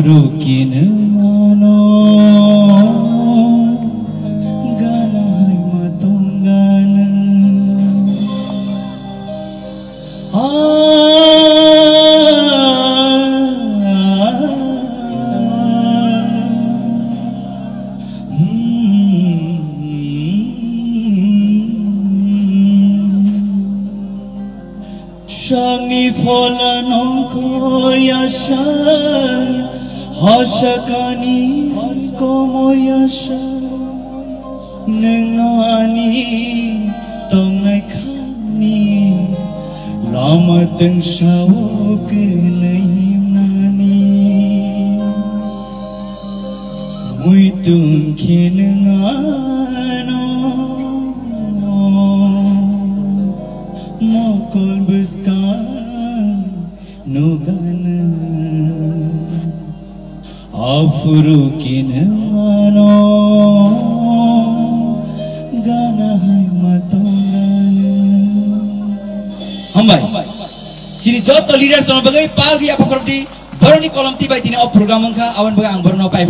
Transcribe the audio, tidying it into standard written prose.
Afurukin ano ganahay matungganan Shagni folanong ko yasha Hashakani ko mo yasha Nengani tong naikani Lamatang shawok naimani Muitun kinengano Mokol buskan nugana Afurukin ano ganahay matungganan Hambay Sini joto leader sama bagai pagi apa berarti baru ni kolam tiba ini op program mengka awan bagai ang baru no pai